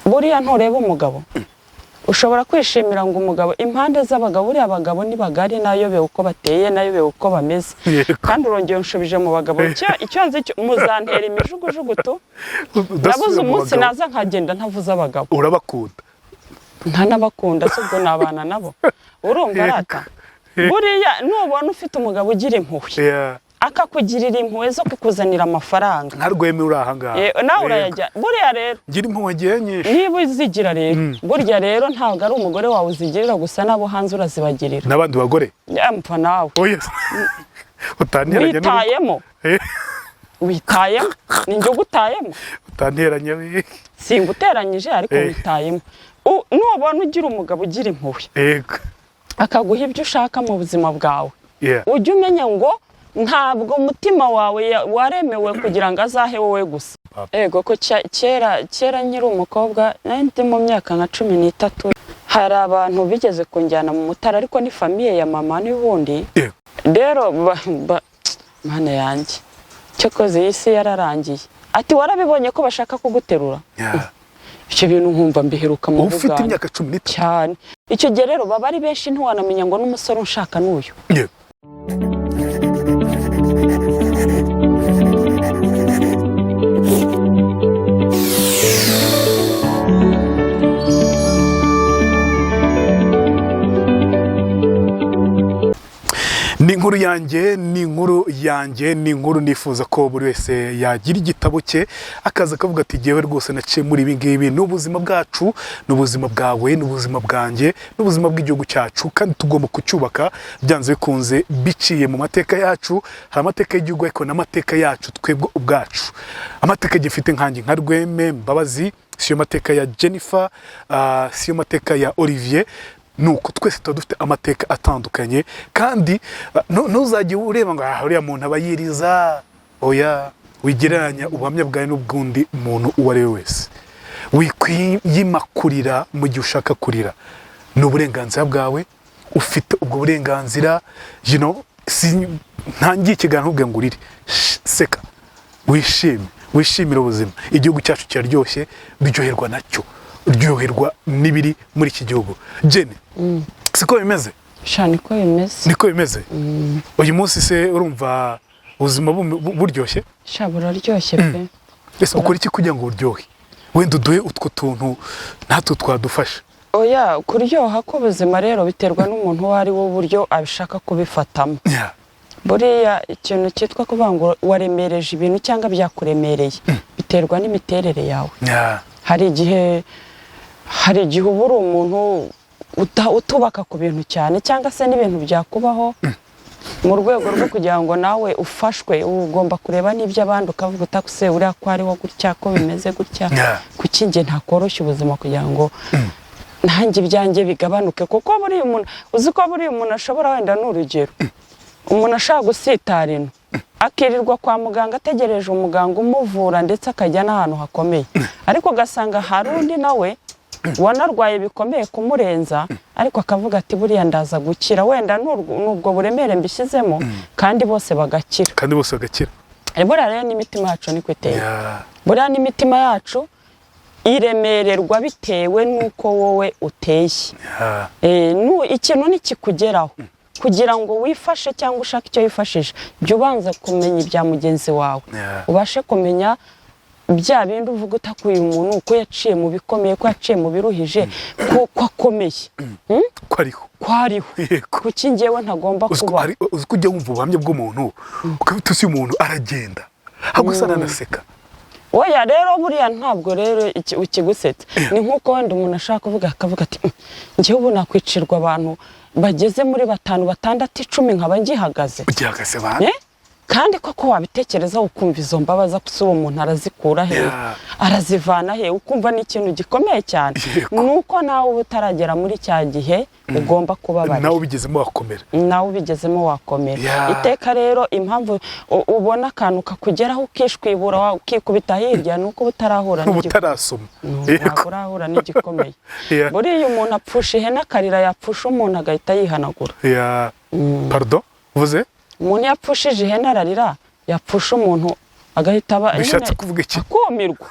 buriya ntureba umugabo ushobora kwishimira ngo umugabo impande z'abagabo buriya abagabo ni bagari nayobe uko bateye nayobe uko bameze kandi urongeye unshubije mu bagabo icyo nzi muzantera imijugujugutu nabuze umunsi naza nkagenda ntavuze abagabo urabakunda ntanabakunda subwo nabana nabo urumva rata buriya nubona ufite umugabo ugira impuhwe akakugirira impuhwe zo kukuzanira amafaranga ntarweme uri ahangaha nawe urayajya buriya rero ngira impuhwe ngiye nyinshi niba uzigira rero burya rero ntabwo ari umugore wawe uzigirira gusa nabo hanze urazibagirira n'abandi bagore mpfa nawe utanteranya witayemo ni njye ugutayemo utanteranya singuteranyije ariko witayemo nubona ugira umugabo ugira impuhwe akaguha ibyo ushaka mu buzima bwawe ujye umenya ngo ntabwo umutima wawe waremewe kugira ngo azahe wowe gusa ego ko kera nkiri umukobwa ndi mu myaka nka 13 hari abantu bigeze kunjyana mu Mutara ariko ni famiye ya mama n'ubundi rero mana yanjye cyokoze isi yararangiye ati warabibonye ko bashaka kuguterura icyo bintu nkumva mbiheruka mu Buganda ufite imyaka 13 cyane icyo gihe rero baba ari benshi ntiwanamenya ngo n'umusore unshaka n'uyu ni inkuru nifuza ko buri wese yagira igitabo cye akaza akavuga ati jewe rwose naciye muri ibi ngibi n'ubuzima bwacu n'ubuzima bwawe n'ubuzima bwanjye n'ubuzima bw'igihugu cyacu kandi tugomba kucyubaka byanze bikunze biciye mu mateka yacu hari amateka y'igihugu ariko n'amateka yacu twebwe ubwacu amateka gifite nkanjye nka Rweme Mbabazi siyo mateka ya Jennifer siyo mateka ya Olivier nuko twese tuba dufite amateka atandukanye kandi ntuzajye ureba ngo uriya muntu abayiriza oya wigereranya ubuhamya bwawe n'ubwundi muntu uwo ari we wese wikwiyimakurira mu gihe ushaka kurira ni uburenganzira bwawe ufite ubwo burenganzira ntangiye ikiganiro ubwe ngo urire seka wishimire ubuzima igihugu cyacu kiraryoshye biryoherwa nacyo uryoherwa n'ibiri muri iki gihugu Jenny siko bimeze niko bimeze uyu munsi se urumva ubuzima buryoshye buraryoshye pe ese ukora iki kugira ngo uryohe wenda uduhe utwo tuntu natwo twadufasha oya kuryoha k'ubuzima rero biterwa n'umuntu uwo ari wo buryo abishaka kubifatamo buriya ikintu cyitwa kuvuga ngo waremereje ibintu cyangwa byakuremereye biterwa n'imiterere yawe hari igihe uba uri umuntu utubaka ku bintu cyane cyangwa se n'ibintu byakubaho mu rwego rwo kugira ngo nawe ufashwe ugomba kureba n'ibyo abandi ukavuga utakuse uriya ko ari wo gutya ko bimeze gutya kuki njye ntakoroshya ubuzima kugira ngo nanjye ibyanjye bigabanuke kuko buriya umuntu uzi ko buriya umuntu ashobora wenda n'urugero umuntu ashaka gusitara ino akirirwa kwa muganga ategereje umuganga umuvura ndetse akajya n'ahantu hakomeye ariko ugasanga hari undi nawe wanarwaye bikomeye kumurenza ariko akavuga ati buriya ndaza gukira wenda n'ubwo buremere mbishyizemo kandi bose bagakira buriya rero n'imitima yacu niko iteye buriya n'imitima yacu iremererwa bitewe n'uko wowe uteye ikintu nikikugeraho kugira ngo wifashe cyangwa ushaka icyo wifashisha jya ubanza kumenya ibya mugenzi wawe ubashe kumenya bya bindi uvuga utakuye umuntu uko yaciye mu bikomeye ko yaciye mu biruhije ko akomeye ko ariho kuki njyewe ntagomba kuba uzi ko ujya wumva ubuhamya bw'umuntu ukabita usi umuntu aragenda hagusa nanaseka oya rero buriya ntabwo rero ukigusetsa ni nk'uko wenda umuntu ashaka kuvuga akavuga ati njyewe ubu nakwicirwa abantu bageze muri 5, 6, 10 nkaba ngihagaze ugihagaze bana kandi koko wabitekereza ukumva izo mbabaza kusuba umuntu arazikura he arazivana he ukumva ni ikintu gikomeye cyane nuko nawe ubutaragera muri cya gihe ugomba kubabara nawe ubigezemo wakomera iteka rero impamvu ubona akantu kakugeraho ukishwibura ukikubita hirya nuko butarahura n'igikomeye buriya umuntu apfusha ihene akarira yapfusha umuntu agahita yihanagura pardon uvuze umuntu yapfushije ihene ararira yapfusha umuntu agahita bishatse kuvuga iki akumirwa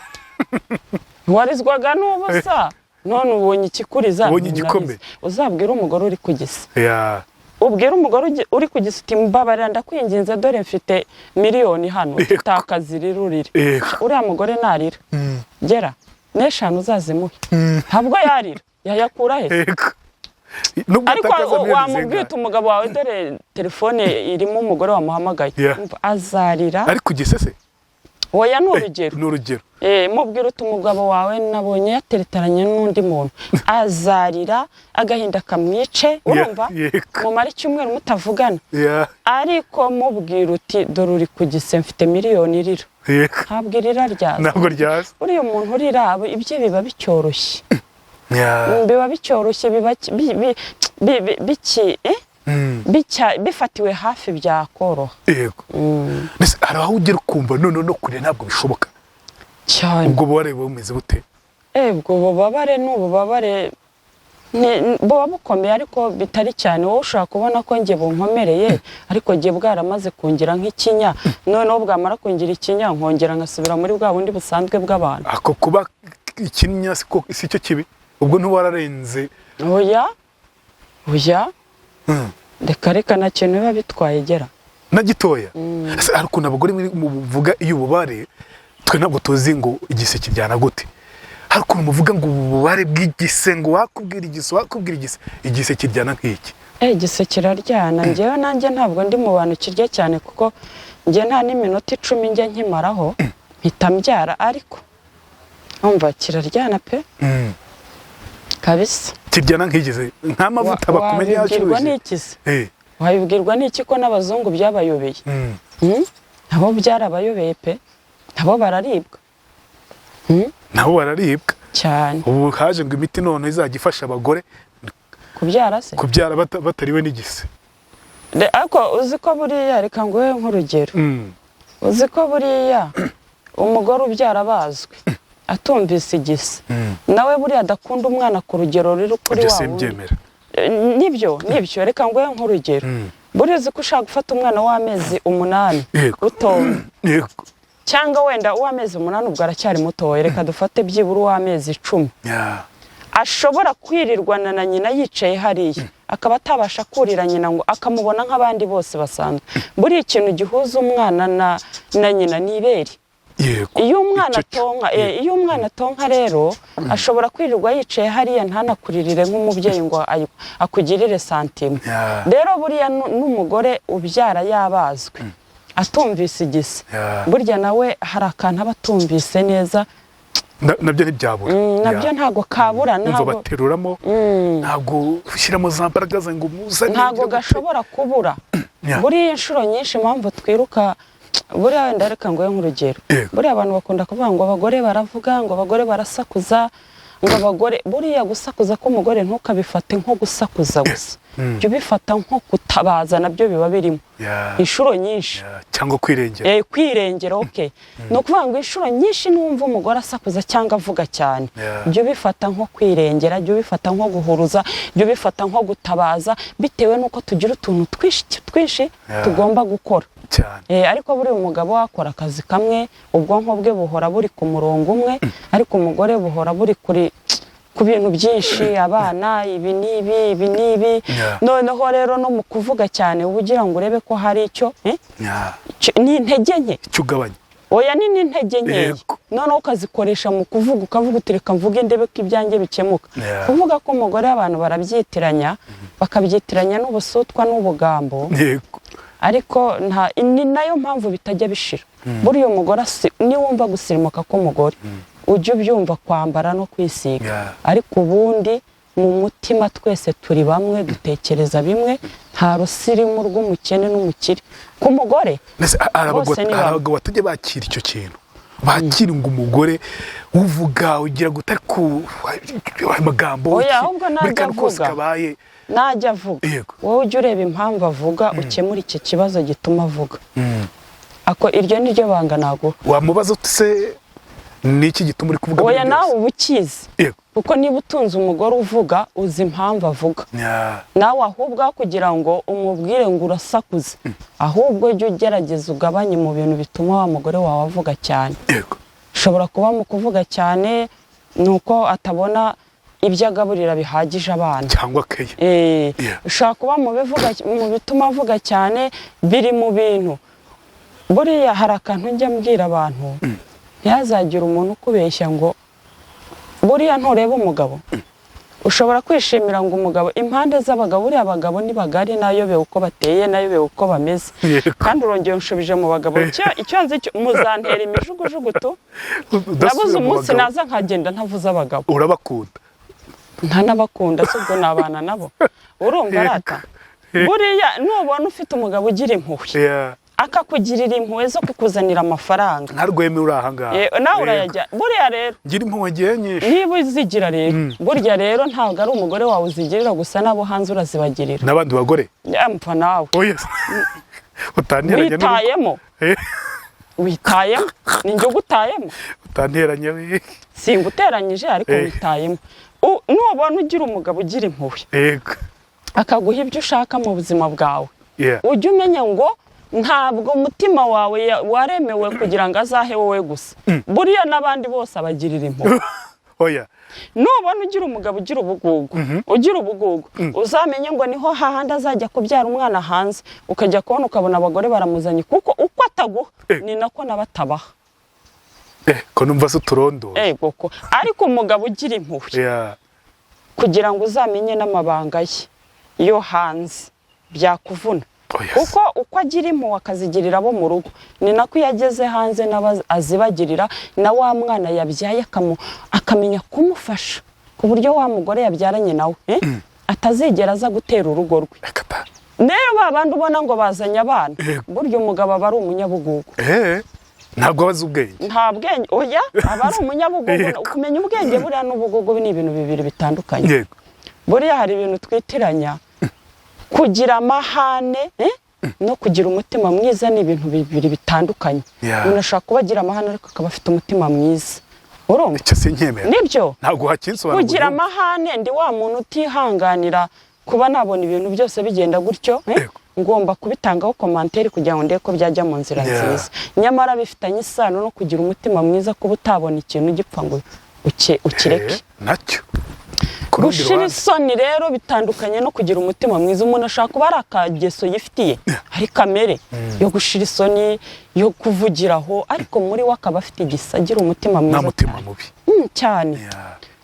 warizwaga n'ubusa none ubonye ikikuriza ubonye igikombe uzabwira umugore uri kugisa ya ubwira umugore uri kugisa uti mbabarira ndakwinginze dore mfite miliyoni hano utakazirurire uriya mugore narira gera n'eshanu uzazimuhe ntabwo yarira yayakura he ariko wamubwira umugabo wawe dore telefone irimo umugore wamuhamagaye azarira ariko ugise oya n'urugero mubwira umugabo wawe nabonye yateretaranye n'undi muntu azarira agahinda kamwice urumva mumara icyumweru mutavugana ariko mubwira uti dore uri kugise mfite miliyoni irira ntabwo irira ryaza uriya umuntu urira ibyo biba bicyoroshye biba bicyoroshye bifatiwe hafi byakoroha yego hari aho ugera ukumva none no kure ntabwo bishoboka cyane ubwo bubabare bumeze bute ubwo bubabare n'ububabare buba bukomeye ariko bitari cyane wowe ushobora kubona ko njye bunkomereye ariko njye bwaramaze kungira nk'ikinya noneho bwamara kungira ikinya nkongera ngasubira muri bwa bundi busanzwe bw'abantu ako kuba ikinya si cyo kibi ubwo ntiwararenze oya reka na kintu biba bitwaye gera na gitoya hari ukuntu abagore muvuga iyo ububare twe ntabwo tuzi ngo igise kiryana gute hari ukuntu muvuga ngo ububare bw'igise ngo wakubwira igise kiryana nk'iki igise kiraryana njyewe nanjye ntabwo ndi mu bantu kirya cyane kuko njye nta n'iminota 10 njya nkimaraho mpita mbyara ariko umva kiraryana pe kabisa kiryana nk'igise nk'amavuta bakumenya yashyushye wabibwirwa n'iki ko n'abazungu byabayobeye nabo byarabayobeye pe nabo bararibwa cyane ubu haje ngo imiti none izajya ifasha abagore kubyara batariwe n'igise ariko uzi ko buriya reka nguhe nk'urugero uzi ko buriya umugore ubyara bazwi atumvise igise nawe buriya adakunda umwana ku rugero ruri kuri wa wundi nibyo reka nguhe nk'urugero buriya uzi ko ushaka gufata umwana w'amezi 8 utowe cyangwa wenda uw'amezi 8 ubwo aracyari mutoya reka dufate byibura uw'amezi 10 ashobora kwirirwana na nyina yicaye hariya akaba atabasha kurira nyina ngo akamubona nk'abandi bose basanzwe buri ikintu gihuza umwana na nyina nibere iyo umwana atonka rero ashobora kwirirwa yicaye hariya ntanakuririre nk'umubyeyi ngo akugirire santima rero buriya n'umugore ubyara yabazwe atumvise igise burya nawe hari akantu aba atumvise neza nabyo ntibyabura nabyo ntago kabura ntabwo bateruramo ntabwo ushyiramo za mbaraga ze ngo muzane ntago gashobora kubura buriya inshuro nyinshi impamvu twiruka buriya wenda reka ngoye nk'urugero buriya abantu bakunda kuvuga ngo abagore baravuga ngo abagore barasakuza ngo abagore buriya gusakuza k'umugore ntukabifate nko gusakuza gusa byo bifata nko kutabaza nabyo biba birimo inshuro nyinshi cyangwa kwirengera kwirengera no kuvuga ngo inshuro nyinshi numva umugore asakuza cyangwa avuga cyane byo bifata nko kwirengera byo bifata nko guhuruza byo bifata nko gutabaza bitewe nuko tugira utuntu twinshi tugomba gukora ariko buri umugabo wakora akazi kamwe ubwonko bwe buhora buri ku murongo umwe ariko umugore buhora buri ku bintu byinshi abana ibi nibi noneho rero no mu kuvuga cyane ubugira ngo urebe ko hari icyo ni intege nke cyugabanya oya ni intege nke noneho ukazikoresha mu kuvuga ukavuga utireka mvuge ndebe ko ibyanjye bikemuka kuvuga ko umugore abantu barabyitiranya bakabyitiranya n'ubusutwa n'ubugambo ariko ni nayo mpamvu bitajya bishira buriya umugore niwumva gusirimuka k'umugore ujye ubyumva kwambara no kwisiga ariko ubundi mu mutima twese turi bamwe dutekereza bimwe nta rusirimu rw'umukene n'umukire ku mugore abagabo batajya bakira icyo kintu bakira ngo umugore uvuga ugira gutari ku magambo buri kantu kose kabaye najya avuga wowe ujye ureba impamvu avuga ukemura iki kibazo gituma avuga ako iryo ni ryo banga naguha wamubaza se niki gituma uri kuvuga oya nawe uba ukizi kuko niba utunze umugore uvuga uzi impamvu avuga nawe ahubwo kugira ngo umubwire ngo urasakuze ahubwo jya ugerageza ugabanye mu bintu bituma wa mugore wawe avuga cyane ushobora kuba mu kuvuga cyane nuko atabona ibyo agaburira bihagije abana cyangwa keya. ushaka kuba mu bituma avuga cyane biri mu bintu. Buriya hari akantu njya mbwira abantu, ntihazagira umuntu ukubeshya ngo buriya ntureba umugabo. Ushobora kwishimira ngo umugabo, impande z'abagabo, buriya abagabo ni bagari, nayobewe uko bateye, nayobewe uko bameze. Kandi urongera unshubije mu bagabo, icyo nzi muzantera imijugujugutu. Nabuze umunsi naza nkagenda ntavuze abagabo. Urabakunda? Ntanabakunda, si ubwo nabana nabo. Urumva arata? Buriya nubona ufite umugabo ugira impuhwe, akakugirira impuhwe zo kukuzanira amafaranga, nka Rweme uri aha ngaha nawe urayajya. Buriya rero ngira impuhwe ngiye nyinshi, niba uzigira rero, burya rero ntabwo ari umugore wawe uzigirira gusa, n'abo hanze urazibagirira, n'abandi bagore. Mpfa nawe utanteranya witayemo, ni njye ugutayemo, utanteranya singuteranyije ariko witayemo. Nubona ugira umugabo ugira impuhwe, akaguha ibyo ushaka mu buzima bwawe, ujye umenya ngo ntabwo umutima wawe waremewe kugira ngo azahe wowe gusa, buriya n'abandi bose abagirira impuhwe. Nubona ugira umugabo ugira ubugugu, uzamenye ngo niho hahandi azajya kubyara umwana hanze, ukajya kubona ukabona abagore baramuzanye, kuko uko ataguha ni nako nabatabaha. ko numva se uturondo. Ariko umugabo ugira impuhwe, kugira ngo uzamenye n'amabanga ye yo hanze, byakuvuna. Kuko uko agira impuhwe akazigirira abo mu rugo, ni nako iyo ageze hanze azibagirira na wa mwana yabyaye, akamenya kumufasha ku buryo wa mugore yabyaranye nawe atazigera aza gutera urugo rwe. Rero babandi ubona ngo bazanye abana, burya umugabo aba ari umunyabugugu. Ntabwo abazi ubwenge. Nta bwenge, oya, aba ari umunyabugugu. Kumenya ubwenge buriya n'ubugugu ni ibintu bibiri bitandukanye. Buriya hari ibintu twitiranya. Kugira amahane no kugira umutima mwiza ni ibintu bibiri bitandukanye. Umuntu ashaka kuba agira amahane ariko akaba afite umutima mwiza. Urumva? Icyo sinkemera. Nibyo. Ntabwo hakinsobanura. Kugira amahane ndi wa muntu utihanganira kuba nabona ibintu byose bigenda gutyo, ngomba kubitangaho commentaire kugira ngo ndebe ko byajya mu nzira nziza. Nyamara bifitanye isano no kugira umutima mwiza, kuba utabona ikintu gipfa ngo ukireke. Nacyo. Gushira isoni rero bitandukanye no kugira umutima mwiza. Umuntu ashaka kuba ari akageso yifitiye, hari kamere yo gushira isoni, yo kuvugiraho, ariko muri we akaba afite igisa, agira umutima mwiza, n'umutima mubi cyane.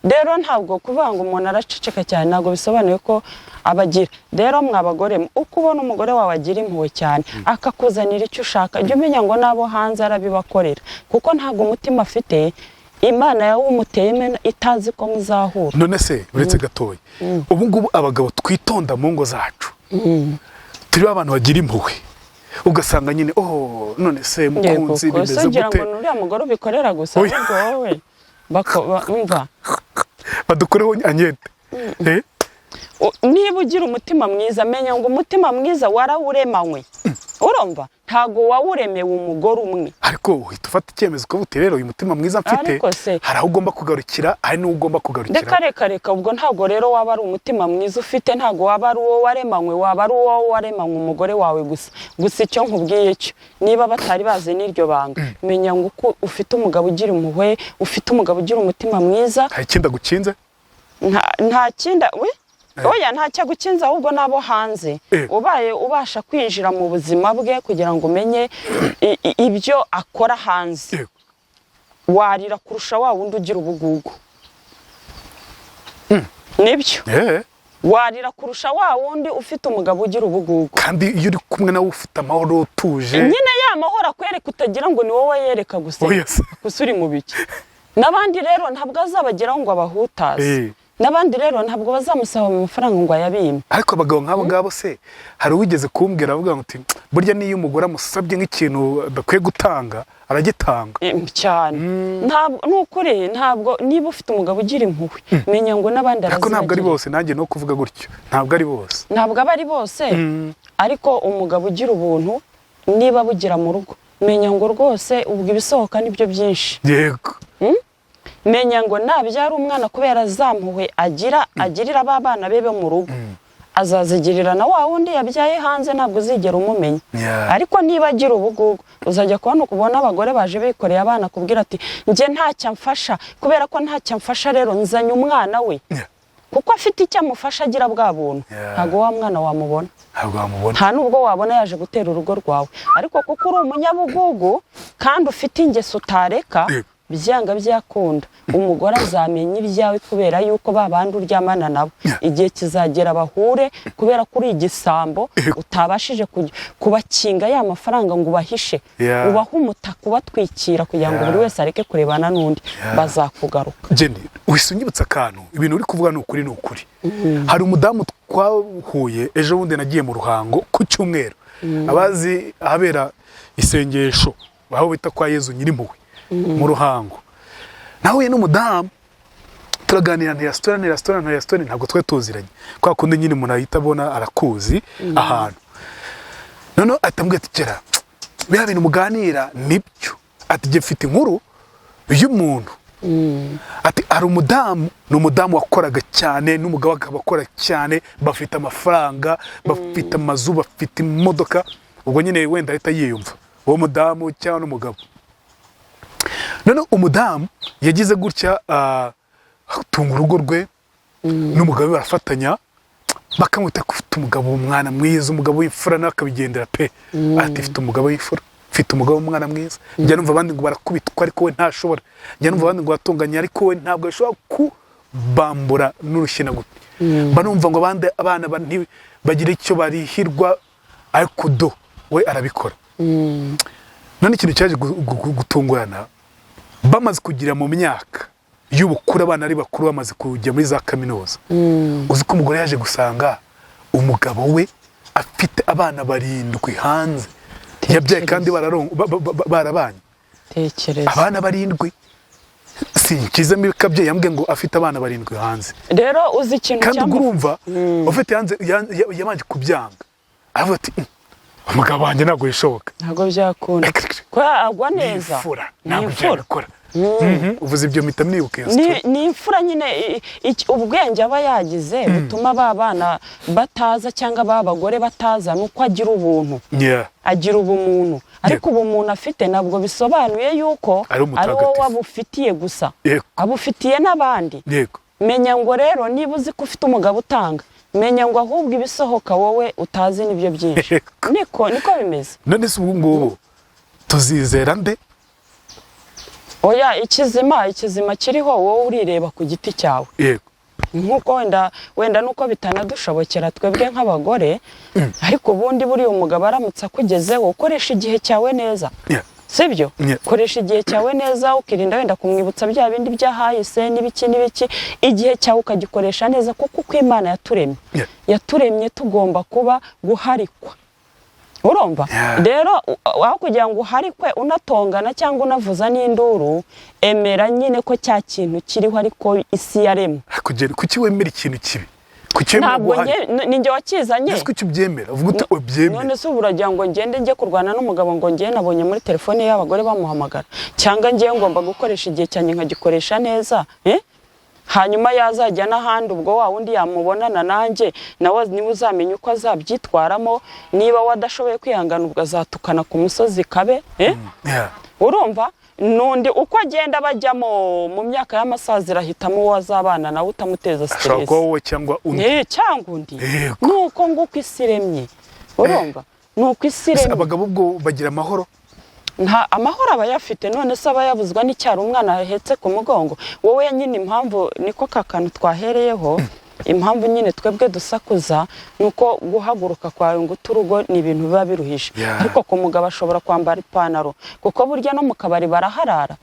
Rero ntabwo kuvuga ngo umuntu araceceka cyane, ntabwo bisobanuye ko abagira. Rero mwabagore, uko ubona umugore wawe agira impuhwe cyane, akakuzanira icyo ushaka, jya umenya ngo nabo hanze arabibakorera, kuko ntabwo umutima afite, Imana yawe umuteye itazi ko muzahura. None se uretse gatoya, ubu ngubu abagabo twitonda mu ngo zacu, turi abantu bagira impuhwe, ugasanga nyine none se mukunzi bimeze gute? Kugira ngo nuriya mugore ubikorera gusa, ahubwo wowe umva badukoreho anyete. Niba ugira umutima mwiza, menya ngo umutima mwiza warawuremanywe. Urumva? Ntago wawuremewe umugore umwe. Ariko uhita ufata icyemezo ko buti rero uyu mutima mwiza mfite, hari aho ugomba kugarukira, hari n'uwo ugomba kugarukira. Reka ubwo ntago rero waba ari umutima mwiza ufite, ntago waba ari uwo waremanywe, waba ari uwo waremanywe umugore wawe gusa. Gusa icyo nkubwiye cyo, niba batari bazi n'iryo banga, menya ngo uko ufite umugabo ugira impuhwe, ufite umugabo ugira umutima mwiza. Hari ikindi agukinze? Nta kinda oya, nta cyagukinza, ahubwo nabo hanze ubaye ubasha kwinjira mu buzima bwe kugira ngo umenye ibyo akora hanze, warira kurusha wa wundi ugira ubugugu. Nibyo. Warira kurusha wa wundi ufite umugabo ugira ubugugu. Kandi iyo uri kumwe nawe ufite amahoro utuje, nyine ya mahoro akwereka, utagira ngo ni wowe yereka gusa, gusa uri mu biki. N'abandi rero ntabwo azabageraho ngo abahutaze, n'abandi rero ntabwo bazamusaba amafaranga ngo ayabime. Ariko abagabo nk'abo ngabo se, hari uwigeze kumbwira avuga ngo burya niyo umugore amusabye nk'ikintu adakwiye gutanga aragitanga cyane. Nukuri ntabwo, niba ufite umugabo ugira impuhwe, menya ngo n'abandi arazibagira. Ariko ntabwo ari bose, nanjye no kuvuga gutyo, ntabwo ari bose. Ntabwo aba ari bose, ariko umugabo ugira ubuntu niba bugira mu rugo, menya ngo rwose ubwo ibisohoka nibyo byinshi. Yego. Menya ngo nabyara umwana kubera zampuhwe agirira abana bebe mu rugo, azazigirira na wa wundi yabyaye hanze ntabwo uzigera umumenya. Ariko niba agira ubugugu uzajya kubona abagore baje bikoreye abana kubwira ati njye ntacyo mfasha, kubera ko ntacyo mfasha rero nzanye umwana we kuko afite icyo amufasha agira bwa buntu. Ntabwo wa mwana wamubona, nta nubwo wabona yaje gutera urugo rwawe. Ariko kuko uri umunyabugugu kandi ufite ingeso utareka, byanga byakunda umugore azamenya ibyawe kubera yuko babandi uryamana nabo igihe kizagera bahure, kubera kuri igisambo utabashije kubakinga ya mafaranga ngo ubahishe, ubaho umutaka ubatwikira kugira ngo buri wese areke kurebana n'undi, bazakugaruka. Jenny, wisunyibutsa akantu, ibintu uri kuvuga ni ukuri. Hari umudamu twahuye ejo bundi nagiye mu Ruhango ku cyumweru, abazi ahabera isengesho aho bita kwa Yezu Nyirimpuhwe mu Ruhango. Nahuye n'umudamu turaganira restaurant ntabwo twe tuziranye, kwa kundi nyine umuntu ahita abona arakuzi ahantu. Noneho atambwiye ati kera bya bintu muganira nibyo, ati jye mfite inkuru y'umuntu, ati ari umudamu wakoraga cyane n'umugabo akabakora cyane, bafite amafaranga, bafite amazu, bafite imodoka. Ubwo nyine wenda ahita yiyumva uwo mudamu cyangwa n'umugabo. None umudamu yagize gutya atunga urugo rwe n'umugabo barafatanya, bakamwita ko ufite umugabo w'umwana mwiza, umugabo w'imfura, nawe akabigendera pe. Ati mfite umugabo w'imfura, mfite umugabo w'umwana mwiza. Njya numva abandi ngo barakubitwa ariko we ntashobora, njya numva abandi ngo batunganya ariko we ntabwo ashobora kubambura n'urushyina gute. Banumva ngo abandi abana bagira icyo barihirwa ariko do we arabikora. None ikintu cyaje gutungurana, bamaze kugira mu myaka y'ubukuru, abana ari bakuru bamaze kujya muri za kaminuza. Uzi ko umugore yaje gusanga umugabo we afite abana 7 hanze, yabyaye kandi barabanye. Tekereza abana 7, sinkizemo ibikabye, yambwiye ngo afite abana 7 hanze. Rero uzi ikintu kandi urumva ufite hanze yamanje kubyanga, avuga ati umugabo wanjye ntabwo yishoboka, ntabwo byakunda ko agwa neza, ntabwo byakora. Uvuze ibyo mpita mwibuka ni imfura nyine. Ubwenge aba yagize butuma ba bana bataza cyangwa ba bagore bataza, nuko agira ubuntu, agira ubumuntu. Ariko ubumuntu afite nabwo bisobanuye yuko ari wowe wabufitiye gusa, abufitiye n'abandi. Menya ngo rero niba uzi ko ufite umugabo utanga, menya ngo ahubwo ibisohoka wowe utazi nibyo byinshi. Niko bimeze. None se ubu ngubu tuzizera nde? Oya, ikizima kiriho wowe urireba ku giti cyawe. Nkuko wenda nuko bitanadushobokera twebwe nk'abagore, ariko ubundi buri umugabo aramutse akugezeho, ukoresha igihe cyawe neza. Sibyo? Koresha igihe cyawe neza, ukirinda wenda kumwibutsa bya bindi byahayise n'ibiki. Igihe cyawe ukagikoresha neza, kuko uko Imana yaturemye tugomba kuba guharikwa. Urumva? Rero aho kugira ngo uharikwe unatongana cyangwa unavuza n'induru, emera nyine ko cya kintu kiriho ariko isi yaremwe. Kuki wemera ikintu kibi? Ntabwo ninjye wakizanye. Ese kuki ubyemera? Uvuga uti ubyemera. None se uragira ngo ngende njye kurwana n'umugabo ngo ngiye nabonye muri telefone y'abagore bamuhamagara, cyangwa ngiye ngomba gukoresha igihe cyanjye nkagikoresha neza, hanyuma yazajya n'ahandi, ubwo wa wundi yamubonana nanjye nawe niba uzamenya uko azabyitwaramo. Niba wadashoboye kwihangana ubwo azatukana ku musozi kabe. Urumva? Nundi uko agenda bajyamo mu myaka y'amasaziro ahitamo uwo azabana nawe utamuteza stress. Wowe cyangwa undi. Cyangwa undi. Nuko nguko isi iremye. Urumva? Nuko isi iremye. Abagabo ubwo bagira amahoro? Nta amahoro aba yafite, none se aba yabuzwa n'icyaro umwana ahetse ku mugongo. Wowe nyine impamvu niko kakanu twahereyeho, impamvu nyine twebwe dusakuza nuko guhaguruka kwawe ngo uturugo ni ibintu biba biruhije. Ariko ku mugabo ashobora kwambara ipantaro, kuko burya no mu kabari baraharara.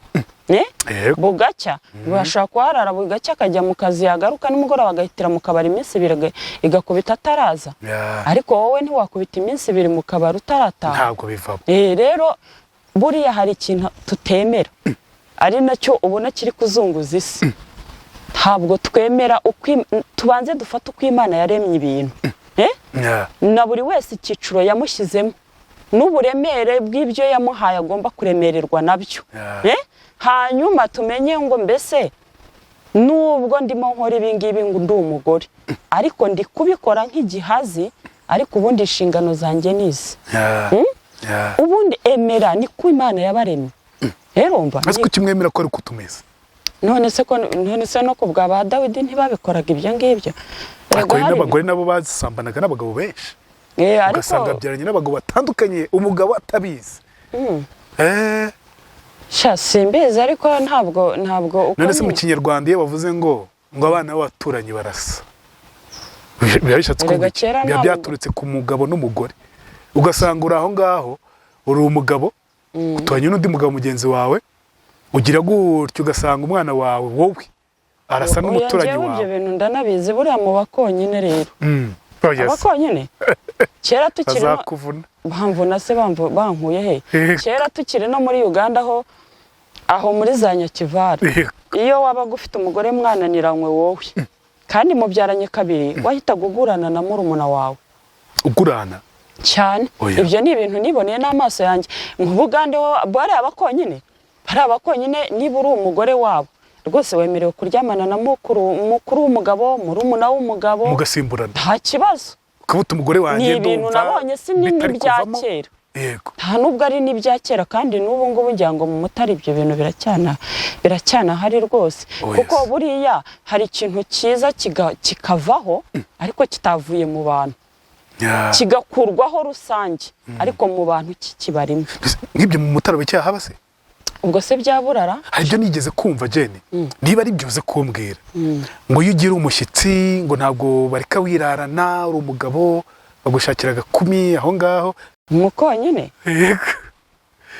Bugacya bashaka kuharara, bugacya akajya mu kazi, yagaruka nimugoroba agahitira mu kabari iminsi 2 igakubita ataraza. Ariko wowe ntiwakubita iminsi 2 mu kabari utarataha. Ntabwo bivamo. Rero buriya hari ikintu tutemera, ari nacyo ubona kiri kuzunguza isi. Ntabwo twemera tubanze dufata uko Imana yaremye ibintu. Na buri wese icyiciro yamushyizemo n'uburemere bw'ibyo yamuhaye agomba kuremererwa nabyo. Hanyuma tumenye ngo mbese nubwo ndimo nkora ibi ngibi ngo ndi umugore ariko ndi kubikora nk'igihazi ariko ubundi inshingano zanjye nizi ubundi emera ni ko Imana yabaremye rero mva ese ko kimwemera ko ari kutumeza none se no ku bwa ba Dawidi ntibabikoraga ibyo ngibyo ariko n'abagore nabo bazisambanaga n'abagabo benshi ugasanga byaranye n'abagabo batandukanye umugabo atabizi simbizi ariko ntabwo uko none se mu kinyarwanda iyo bavuze ngo abana b'abaturanyi barasa biba bishatse ko biba byaturutse ku mugabo n'umugore ugasanga uri aho ngaho uri umugabo uturanye n'undi mugabo mugenzi wawe ugira gutyo ugasanga umwana wawe wowe arasa n'umuturanyi wawe ibyo bintu ndanabizi buriya mu bakonyine rero abakonyine kera tukiri bamvuna se bankuye he kera tukiri no muri Uganda aho muri za Nyakivara iyo wabaga ufite umugore mwananiranywe wowe kandi mubyaranye kabiri wahitaga ugurana na murumuna wawe ugurana cyane ibyo ni ibintu niboneye n'amaso yanjye mu Bugande bari abakonyine niba uri umugore wabo rwose wemerewe kuryamana na mukuru w'umugabo murumuna w'umugabo mugasimburana nta kibazo ukabuta umugore wanjye ndumva ni ibintu nabonye si n'ibya kera nta nubwo ari n'ibya kera kandi n'ubu ngubu ngira ngo mu Mutara ibyo bintu biracyana hari rwose kuko buriya hari ikintu cyiza kikavaho ariko kitavuye mu bantu kigakurwaho rusange ariko mu bantu kibarimo nk'ibyo mu Mutara bicyahaba se ubwo se byaburara hari ibyo nigeze kumva Jane niba ari byoze kumbwira ngo iyo ugira umushyitsi ngo ntabwo bareka wirarana uri umugabo bagushakira agakumi aho ngaho umukonyine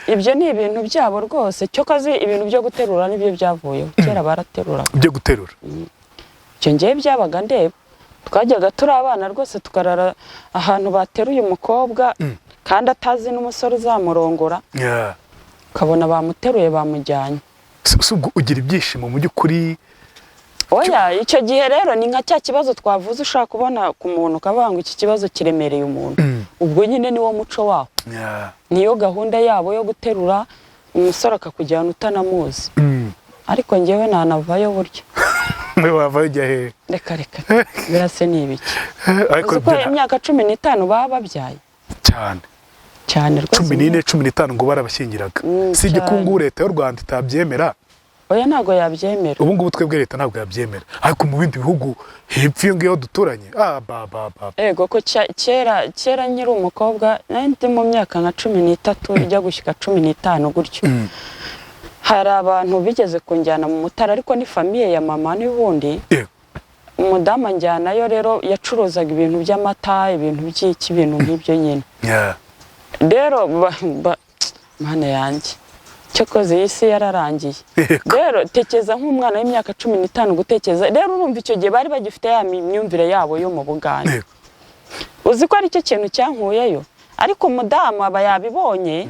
ibyo ni ibintu byabo rwose cyo kazi ibintu byo guterura nibyo byavuyeho kera baraterura byo guterura icyo ngiye byabaga ndeba twajyaga turi abana rwose tukarara ahantu bateruye umukobwa kandi atazi n'umusore uzamurongora ukabona bamuteruye bamujyanye ubwo ugira ibyishimo mu by'ukuri oya icyo gihe rero ni nka cya kibazo twavuze ushaka kubona ku muntu ukavuga ngo iki kibazo kiremereye umuntu ubwo nyine niwo muco waho niyo gahunda yabo yo guterura umusore akakujyana utanamuzi ariko njyewe nanavayo buryo mwe wavayo ujya hehe reka birase ni ibiki uzi ko imyaka 15 baba babyaye cyane rwose 14 15 ngo barabashyingiraga si igikungu leta y'u Rwanda itabyemera oya ntago yabyemera ubu ngubu twebwe leta ntabwo yabyemera ariko mu bindi bihugu hepfo ngiyo duturanye ego ko kera nyiri umukobwa ndi mu myaka nka 13 ijya gushyika 15 gutyo hari abantu bigeze kunjyana mu Mutara ariko ni famiye ya mama n'ubundi umudamu njyanayo rero yacuruzaga ibintu by'amata ibintu by'iki bintu nk'ibyo nyine rero mana yanjye cyokoze isi yararangiye rero tekeza nk'umwana w'imyaka 15 gutekeza rero urumva icyo gihe bari bagifite ya myumvire yabo yo mu Bugande uzi ko ari cyo kintu cyankuyeyo ariko umudamu aba yabibonye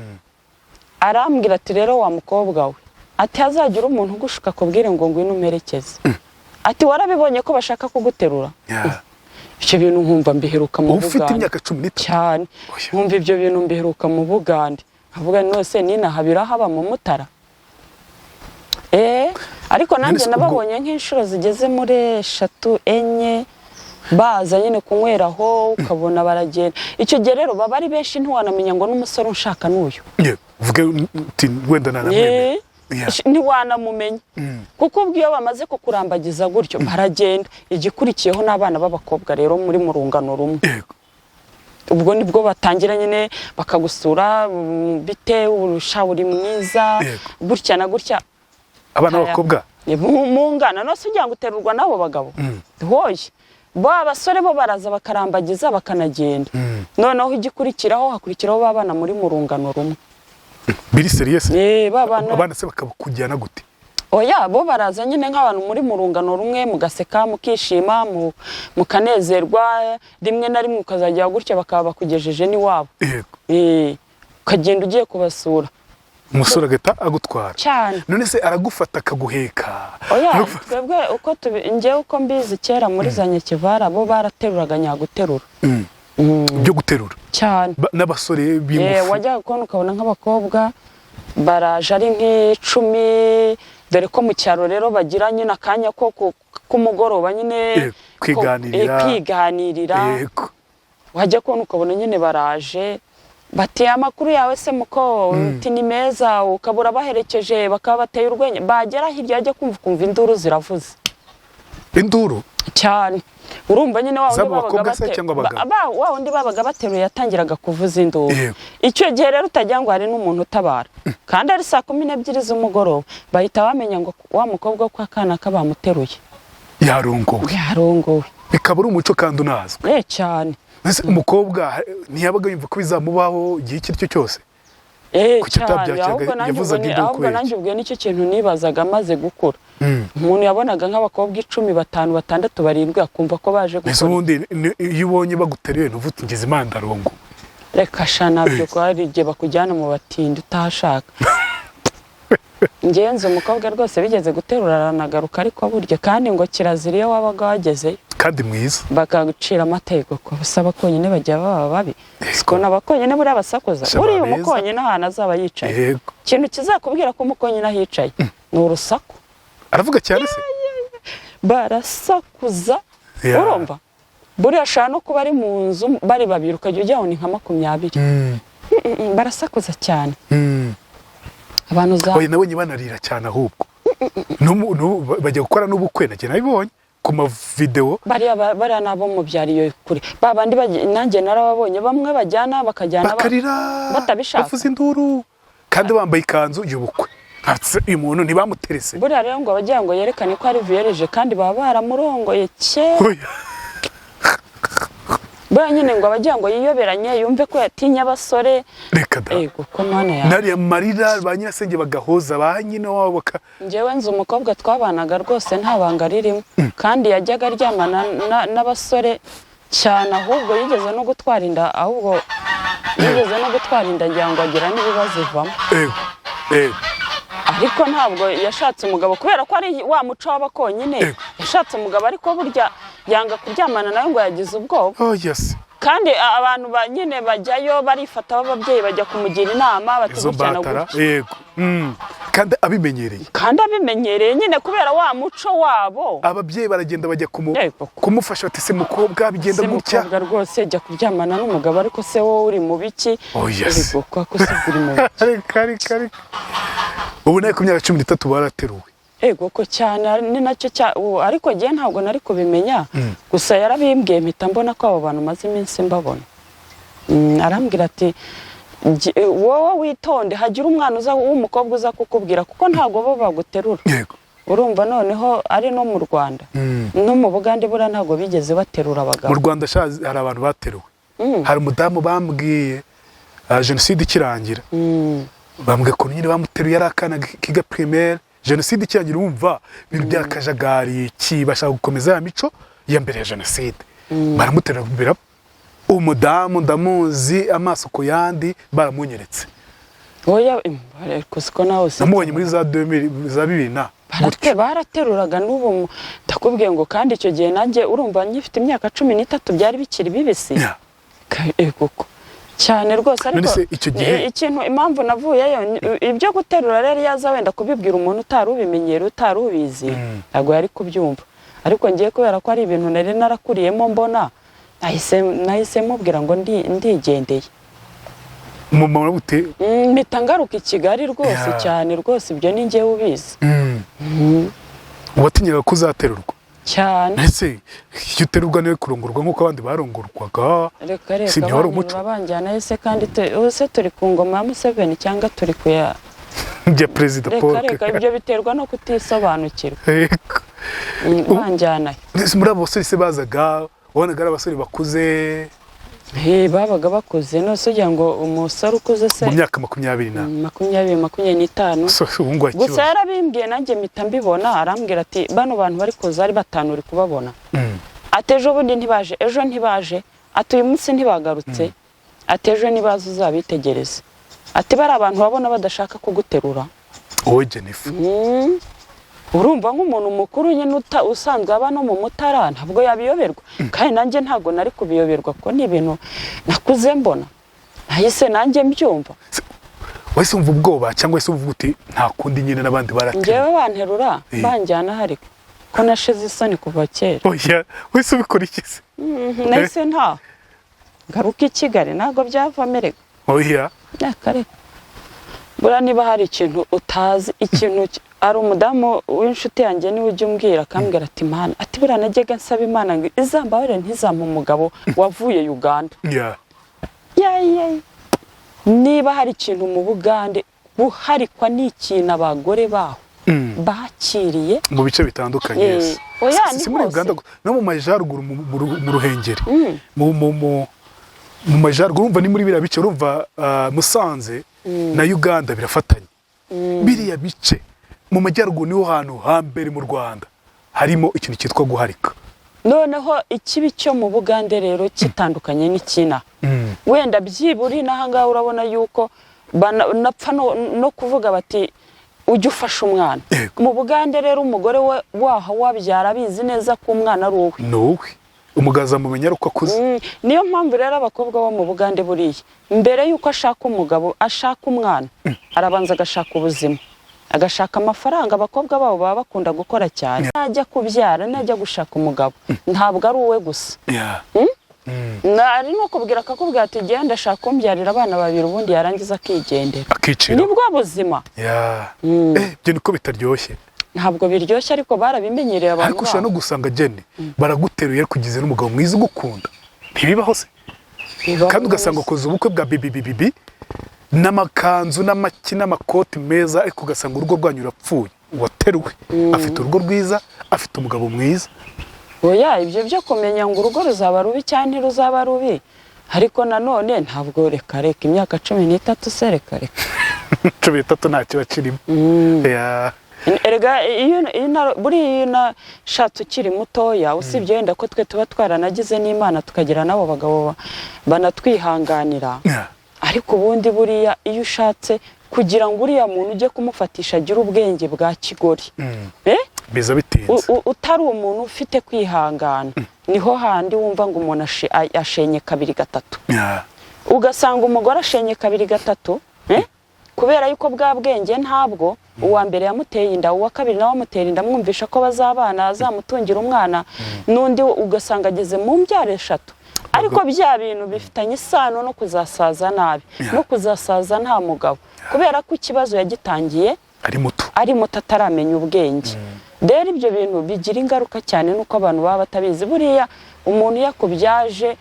arambwira ati rero wa mukobwa we ati hazagira umuntu ugushuka kubwire ngo ngwino umerekeze ati warabibonye ko bashaka kuguterura icyo bintu nkumva mbiheruka mu Bugande ufite imyaka 15 cyane nkumva ibyo bintu mbiheruka mu Bugande avuga nose nina habira haba mu Mutara ariko nanjye nababonye nk'inshuro zigeze muri 3 enye baza nyine kunyweraho ukabona baragenda icyo gihe rero baba ari benshi ntiwanamenya ngo n'umusore unshaka n'uyu uvuge uti wenda nanamwemeye ntiwanamumenya kuko ubwiyo bamaze kukurambagiza gutyo baragenda igikurikiyeho n'abana b'abakobwa rero muri mu rungano rumwe ubwo nibwo batangira nyine bakagusura bite urusha uri mwiza gutya na gutya abana b'abakobwa mungana no se ujya guterurwa nabo bagabo hoye bo abasore bo baraza bakarambagiza bakanagenda noneho igikurikiraho hakurikiraho babana muri mu rungano rumwe biri serious babana abana se bakabukujyana gute oya bo baraza nyine nk'abantu muri mu rungano rumwe mugaseka mukishima mukanezerwa rimwe na rimwe ukazajya gutya bakaba bakugejeje ni wabo ukagenda ugiye kubasura umusore agata agutwara cyane none se aragufata akaguheka oya twebwe uko njyewe uko mbizi kera muri za Nyakivara bo barateruraga nyaguterura byo guterura cyane n'abasore b'ingufu wajya kubona ukabona nk'abakobwa baraje ari nk'icumi dore ko mu cyaro rero bagira nyine akanya ko kumugoroba nyine kwiganirira wajya kubona ukabona nyine baraje bati amakuru yawe se muko uti ni meza ukabura baherekeje bakaba bateye urwenya bagera hirya ajya kumva induru ziravuze induru cyane urumva nyine wa wundi babaga bateruye yatangiraga kuvuza induru icyo gihe rero utagira ngo hari n'umuntu utabara kandi ari 12:00 z'umugoroba bahita bamenya ngo wa mukobwa ko akana kabamuteruye yarongowe bikaba ari umuco kandi unazwe cyane umukobwa ntiyabaga yumva ko bizamubaho igihe icyo aricyo cyose cyane ahubwo nanjye ubwo nicyo kintu nibazaga amaze gukura umuntu yabonaga nk'abakobwa 10 5 6 7 akumva ko baje gukora ubundi iyo ubonye baguteruye ntuvuta ngize imandarongo reka shana byo ko hari igihe bakujyana mu batindi utahashaka ngenze umukobwa rwose bigeze guterura aranagaruka ariko burya kandi ngo kirazira iyo wabaga wagezeyo kandi mwiza bakagucira amategeko ko busaba konyine bajya baba babi siko nabakonyine buri abasakuza buri umukonyine ahantu azaba yicaye ikintu kizakubwira ko umukonyine ahicaye ni urusaku aravuga cyane se barasakuza urumva buri ashaka no kuba ari mu nzu bari babiri ukajya ujyaho ni nka 20 barasakuza cyane abantu oye nawe nyibanarira cyane ahubwo bajya gukora n'ubukwe nage nabibonye ku mavideo bari nabo mu byariyo kure babandi nanjye narababonye bamwe bajyana bakajyana batabishaka bavuza induru kandi bambaye ikanzu y'ubukwe uyu muntu ntibamuterese buri rero ngo bagira ngo yerekane ko ari vierge kandi baba baramurongoye bwa nyine ngo bagira ngo yiyoberanye yumve ko yatinya abasore reka da ko mana ya nari marira ba nyirasenge bagahoza ba nyine wabo njewe nzi umukobwa twabanaga rwose nta banga ririmo kandi yajyaga aryamana n'abasore cyane ahubwo yigeze no gutwara inda ngira ngo agira n'ibibazo ivamo ariko ntabwo yashatse umugabo kubera ko ari wa muco w'abakonyine yashatse umugabo ariko burya yanga kuryamana nawe ngo yagize ubwoba kandi abantu nyine bajyayo barifata ababyeyi bajya kumugira inama batigujyana gutya kandi abimenyereye nyine kubera wa muco wabo ababyeyi baragenda bajya kumufasha bati se mukobwa bigenda gutya mukobwa rwose jya kuryamana n'umugabo ariko se wowe uri mu biki ko se uri mu biki ubu nawe ku myaka 13 barateruwe ko cyane ni nacyo ariko gihe ntabwo nari kubimenya gusa yarabimbwiye mpita mbona ko abo bantu maze iminsi mbabona arambwira ati wowe witonde hagira umwana w'umukobwa uza kukubwira kuko ntabwo bo baguterura urumva noneho ari no mu Rwanda no mu Bugande bura ntabwo bigeze baterura abagabo mu Rwanda hari abantu bateruwe hari umudamu bambwiye jenoside ikirangira bambwiye ko nyine bamuteruye ari akana kiga primaire jenoside ikirangira wumva ibintu byakajagari bashaka gukomeza ya mico ya mbere ya jenoside baramuterura umudamu ndamuzi amaso ku yandi baramunyeretse oya kusiko nawe namubonye muri za 2000 na barateruraga n'ubu ndakubwiye ngo kandi icyo gihe nanjye urumva ngifite imyaka 13 byari bikiri bibisi cyane rwose ariko ikintu impamvu navuyeyo ibyo guterura rero yaza wenda kubibwira umuntu utarubimenyera utarubizi ntabwo yari kubyumva ariko ngiye kubera ko ari ibintu nari narakuriyemo mbona nahise mubwira ngo ndigendeye umumama gute mpita ngaruka i Kigali rwose cyane rwose ibyo ni njyewe ubizi watinyaga ko uzaterurwa cyane ese iyo uterurwa niwe kurongorwa nk'uko abandi barongorwaga reka umuco babanjyana ese kandi ese turi ku ngoma ya Museveni cyangwa turi ku ya Perezida Paul reka ibyo biterwa no kutisobanukirwa banjyana muri abo basore se bazaga wabonaga ari abasore bakuze babaga bakuze nose ugira ngo umusore ukuze se mu myaka 20 gusa yarabimbwiye nanjye mpita mbibona arambwira ati bano bantu bari kuza ari 5 uri kubabona atejo bundi ntibaje ejo ntibaje atuye umunsi ntibagarutse atejo nibaza uzabitegereza ati bari abantu babona badashaka kuguterura wowe Jennifer urumva nk'umuntu mukuru nyine usanzwe aba no mu Mutara ntabwo yabiyoberwa kandi nanjye ntabwo nari kubiyoberwa ko ni ibintu nakuze mbona nahise nanjye mbyumva wese umva ubwoba cyangwa se uvuga uti nta kundi nyine n'abandi baratemwe njyewe banterura banjyana hari ko nashize isoni kuva kera oya wese ubikora iki se nahise nta ngaruka i Kigali ntabwo byavamerega oya kare buriya niba hari ikintu utazi ikintu ari umudamu w'inshuti yanjye niwe ujya umbwira akambwira ati Mana ati buriya najyaga nsaba Imana ngo izambabarire ntizampe umugabo wavuye Uganda niba hari ikintu mu Bugande buharikwa n'ikintu abagore baho bakiriye mu bice bitandukanye si muri Uganda no mu majyaruguru mu Ruhengeri mu majyaruguru urumva ni muri biriya bice urumva Musanze na Uganda birafatanye biriya bice mu majyaruguru niho hantu hambere mu Rwanda harimo ikintu cyitwa guharika noneho ikibi cyo mu Bugande rero kitandukanye n'ikina wenda byiburi n'ahangaha urabona yuko napfa no kuvuga bati ujye ufasha umwana mu Bugande rero umugore we waha wabyara abizi neza ko umwana ari uwe n'uwe umugaza mumenya uko akuze niyo mpamvu rero abakobwa bo mu Bugande buriya mbere yuko ashaka umugabo ashaka umwana arabanza agashaka ubuzima agashaka amafaranga abakobwa babo baba bakunda gukora cyane najya kubyara najya gushaka umugabo ntabwo ari uwe gusa ari no kubwira akakubwira ati genda ashaka kumbyarira abana babiri ubundi yarangiza akigendera nibwo buzima byo niko bitaryoshye ntabwo biryoshye ariko barabimenyereye abantu ariko ushobora no gusanga Jene baraguteruye kugeza n'umugabo mwiza ugukunda ntibibaho se kandi ugasanga ukoze ubukwe bwa bibi n'amakanzu n'amakoti meza ariko ugasanga urugo rwanyu rurapfuye wateruwe afite urugo rwiza afite umugabo mwiza oya ibyo byo kumenya ngo urugo ruzaba rubi cyane ntiruzaba rubi ariko nanone ntabwo reka imyaka 13 se reka 13 nta kiba kirimo erega buriya nashatse ukiri mutoya usibye wenda ko twe tuba twaranagize n'Imana tukagira nabo bagabo banatwihanganira ariko ubundi buriya iyo ushatse kugira ngo uriya muntu ujye kumufatisha agira ubwenge bwa kigori biza bitinze utari umuntu ufite kwihangana niho handi wumva ngo umuntu ashenye 2-3 ugasanga umugore ashenye 2-3 kubera yuko bwa bwenge ntabwo uwa mbere yamuteye inda uwa kabiri nawe amutera inda mwumvisha ko bazabana azamutungira umwana n'undi ugasanga ageze mu mbyaro 3 ariko bya bintu bifitanye isano no kuzasaza nabi no kuzasaza nta mugabo kubera ko ikibazo yagitangiye ari muto ataramenya ubwenge rero ibyo bintu bigira ingaruka cyane nuko abantu baba batabizi buriya umuntu yakubyaje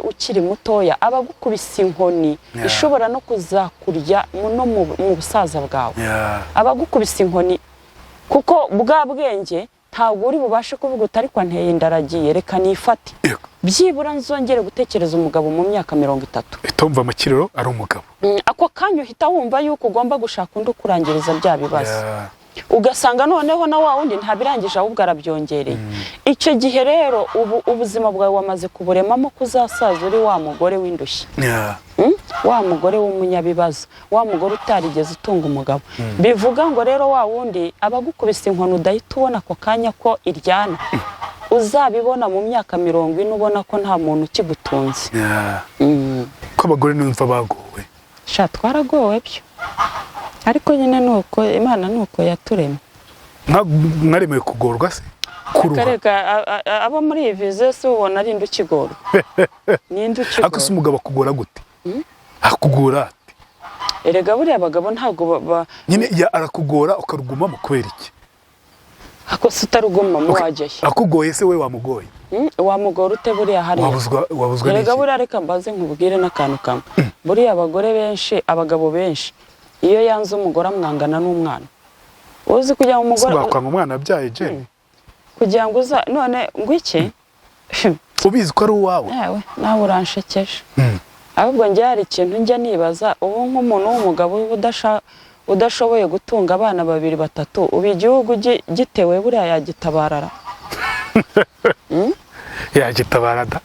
ukiri mutoya abagukubisa inkoni ishobora no kuzakurya no mu busaza bwawe abagukubisa inkoni kuko bwa bwenge ntabwo uri bubashe kuvuga utari kwa nteye indaragiye reka nifate byibura nzongere gutekereza umugabo mu myaka 30 itomva amakiriro ari umugabo ako kanyo hita wumva yuko ugomba gushaka undi kurangiriza bya bibazo ugasanga noneho na wa wundi ntabirangije ahubwo arabyongereye icyo gihe rero ubuzima bwawe wamaze kuburemamo kuzasaza uri wa mugore w'indushyi wa mugore w'umunyabibazo wa mugore utarigeze utunga umugabo bivuga ngo rero wa wundi abagukubisa inkono udahita ubona ako kanya ko iryana uzabibona mu myaka 40 ubona ko nta muntu ukigutunze ko abagore numva bagowe twaragowe byo ariko nyine nuko Imana nuko yaturemye mwaremewe kugorwa se kareka abo muri iyi vize se ubona ari indukigoro ni indukigoro ako se umugabo akugora gute akugora ate erega buriya abagabo ntabwo nyine arakugora ukarugumamo kubera iki ako se utarugumamo wajyayo akugoye se we wamugoye wamugora ute buriya hari wabuzwa erega buriya reka mbaze nkubwire n'akantu kamwe buriya abagore benshi abagabo benshi iyo yanze umugore amwangana n'umwana uzi kugira ngo umugore bakwanga umwana abyaye Jene kugira ngo none ngwiki ubizi ko ari uwawe yewe nawe uranshekeje ahubwo njye hari ikintu njya nibaza ubu nk'umuntu w'umugabo udashoboye gutunga abana 2-3 ubu igihugu gitewe buriya yagitabarara yagitabarada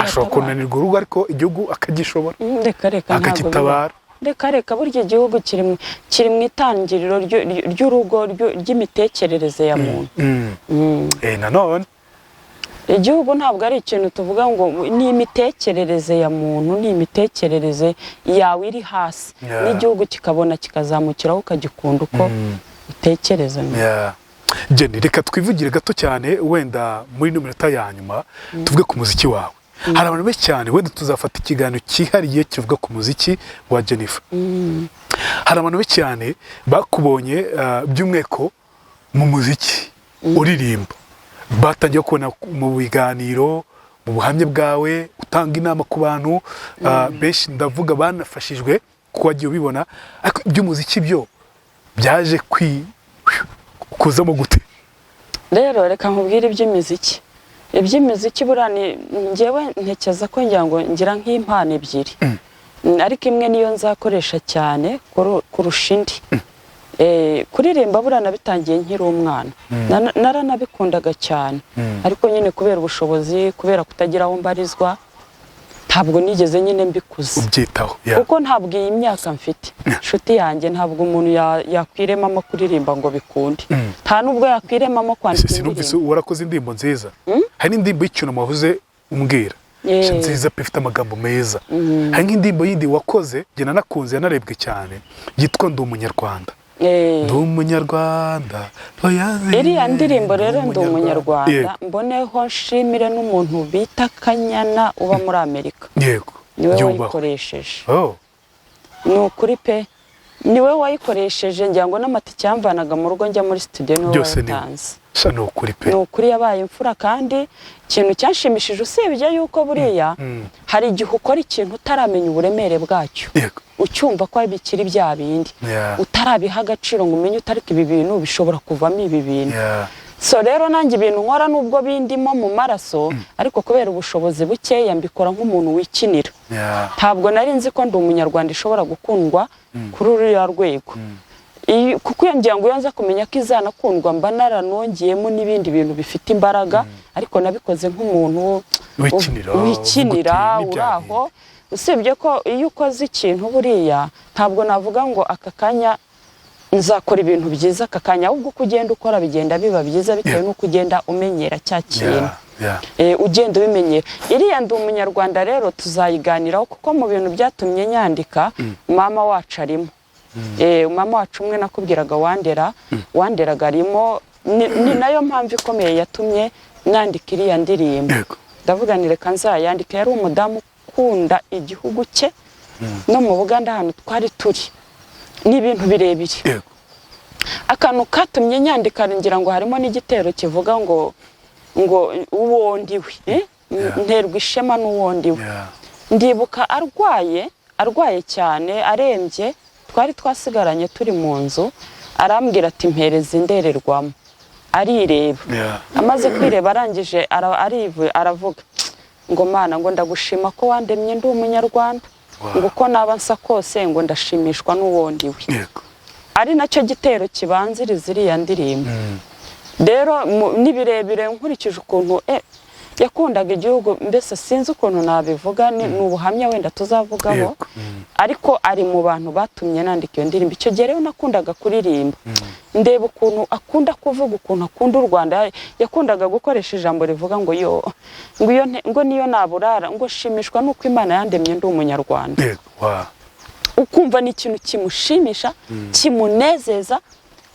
ashobora kunanirwa urugo ariko igihugu akagishobora reka akagitabara reka burya igihugu kiri mu itangiriro ry'urugo ry'imitekerereze ya muntu nanone igihugu ntabwo ari ikintu tuvuga ngo ni imitekerereze ya muntu, ni imitekerereze yawe iri hasi n'igihugu kikabona kikazamukiraho ukagikunda uko utekereza. Jenny, reka twivugire gato cyane wenda muri minota ya nyuma tuvuge ku muziki wawe. Hari abantu benshi cyane wenda tuzafata ikiganiro cyihariye kivuga ku muziki wa Jennifer. Hari abantu benshi cyane bakubonye by'umweko mu muziki uririmba, batangiye kubona mu biganiro, mu buhamya bwawe utanga inama ku bantu benshi, ndavuga banafashijwe kuko wagiye ubibona, ariko iby'umuziki byo byaje kuzamo gute? Rero reka nkubwire iby'imiziki. Iby'imiziki burani njyewe ntekeza ko ngira nk'impano ebyiri, ariko imwe niyo nzakoresha cyane kurusha indi. Kuririmba burana bitangiye nkiri umwana, naranabikundaga cyane, ariko nyine kubera ubushobozi, kubera kutagira aho mbarizwa, ntabwo nigeze nyine mbikuza ubyitaho, kuko ntabwo iyi myaka mfite. Inshuti yanjye ntabwo umuntu yakwiremamo kuririmba ngo bikunde, nta nubwo yakwiremamo kwandika indirimbo. Sinumvise warakoze indirimbo nziza, hari n'indirimbo y'icyunamo wavuze umbwira nziza pe, ifite amagambo meza. Hari nk'indirimbo yindi wakoze njye nanakunze, yanarebwe cyane, yitwa Ndi Umunyarwanda. Ndi Umunyarwanda. Iriya ndirimbo rero Ndi Umunyarwanda mboneho nshimire n'umuntu bita Kanyana uba muri Amerika. Yego, niwe wayikoresheje. Ni ukuri pe, niwe wayikoresheje, ngira ngo n'amatike yamvanaga mu rugo njya muri studio niwe watanze. Ni ukuri pe, ni ukuri yabaye imfura. kandi ikintu cyanshimishije usibye yuko buriya hari igihe ukora ikintu utaramenya uburemere bwacyo, ucyumva ko bikiri bya bindi, utarabiha agaciro ngo umenye utariko ibi bintu bishobora kuvamo ibi bintu. So rero nanjye ibintu nkora nubwo bindimo mu maraso, ariko kubera ubushobozi bukeya mbikora nk'umuntu wikinira. Ntabwo nari nzi ko Ndi Umunyarwanda ishobora gukundwa kuri uriya rwego, kuko iyo ngira ngo yonza kumenya ko izanakundwa mba naranongeyemo n'ibindi bintu bifite imbaraga, ariko nabikoze nk'umuntu wikinira uraho. Usibye ko iyo ukoze ikintu buriya ntabwo navuga ngo aka kanya nzakora ibintu byiza aka kanya, ahubwo uko ugenda ukora bigenda biba byiza bitewe n'uko ugenda umenyera cya kintu. Ugenda ubimenyera. Iriya Ndi Umunyarwanda rero tuzayiganiraho, kuko mu bintu byatumye nyandika mama wacu arimo. Mama wacu umwe nakubwiraga wanderaga arimo, ni nayo mpamvu ikomeye yatumye nandika iriya ndirimbo. Ndavuga ni reka nzayandika. Yari umudamu ukunda igihugu cye, no mu Buganda ahantu twari turi ni ibintu birebire. Akantu katumye nyandika ngira ngo harimo n'igitero kivuga ngo uwo ndiwe, nterwa ishema n'uwo ndiwe. Ndibuka arwaye cyane, arembye, twari twasigaranye turi mu nzu, arambwira ati mpereza indererwamo. Arireba, amaze kwireba arangije aravuga ngo Mana, ngo ndagushima ko wandemye Ndi Umunyarwanda, ngo uko naba nsa kose ngo ndashimishwa n'uwo ndiwe. Ari nacyo gitero kibanziriza iriya ndirimbo. Rero nibirebire nkurikije ukuntu yakundaga igihugu, mbese sinzi ukuntu nabivuga, ni ubuhamya wenda tuzavugaho, ariko ari mu bantu batumye nandika iyo ndirimbo. Icyo gihe rero nakundaga kuririmba, ndeba ukuntu akunda kuvuga, ukuntu akunda u Rwanda. Yakundaga gukoresha ijambo rivuga ngo ngo niyo naburara ngo shimishwa nuko Imana yandemye Ndi Umunyarwanda. Ukumva ni ikintu kimushimisha, kimunezeza,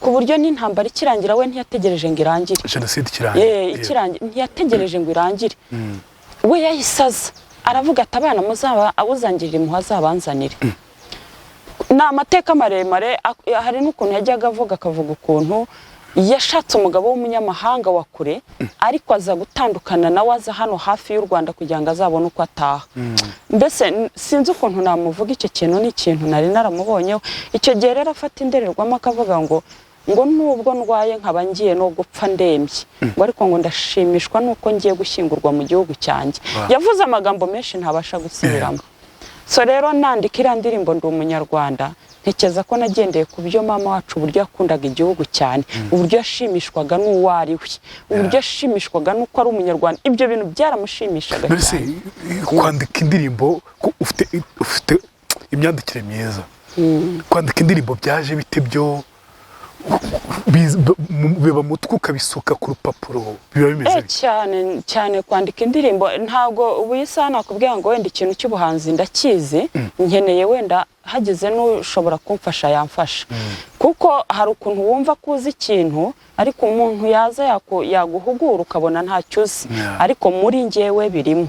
ku buryo n'intambara ikirangira we ntiyategereje ngo irangire. Jenoside ikirangira ntiyategereje ngo irangire. We yayisaza aravuga ati abana uzangirira impuhwe azabanzanire. Ni amateka maremare. Hari n'ukuntu yajyaga akavuga ukuntu yashatse umugabo w'umunyamahanga wa kure, ariko aza gutandukana nawe, aza hano hafi y'u Rwanda kugira ngo azabone uko ataha. Mbese sinzi ukuntu namuvuga, icyo kintu ni ikintu nari naramubonyeho. Icyo gihe rero afata indererwamo akavuga ngo nubwo ndwaye nkaba ngiye no gupfa ndembye, ngo ariko ngo ndashimishwa nuko ngiye gushyingurwa mu gihugu cyanjye. Yavuze amagambo menshi ntabasha gusubiramo. So rero nandika iriya ndirimbo Ndi Umunyarwanda, ntekeza ko nagendeye ku byo mama wacu uburyo yakundaga igihugu cyane, uburyo yashimishwaga n'uwo ari we, uburyo yashimishwaga n'uko ari Umunyarwanda. Ibyo bintu byaramushimishaga cyane. Kwandika indirimbo ufite imyandikire myiza, kwandika indirimbo byaje bite byo biba mutwe ukabisuka ku rupapuro biba bimeze cyane cyane kwandika indirimbo ntabwo ubu isaha nakubwira ngo wenda ikintu cy'ubuhanzi ndakizi nkeneye wenda hageze n'ushobora kumfasha yamfasha kuko hari ukuntu wumva kuzi ikintu ariko umuntu yaza yaguhugura ukabona ntacyo uzi ariko muri njyewe birimo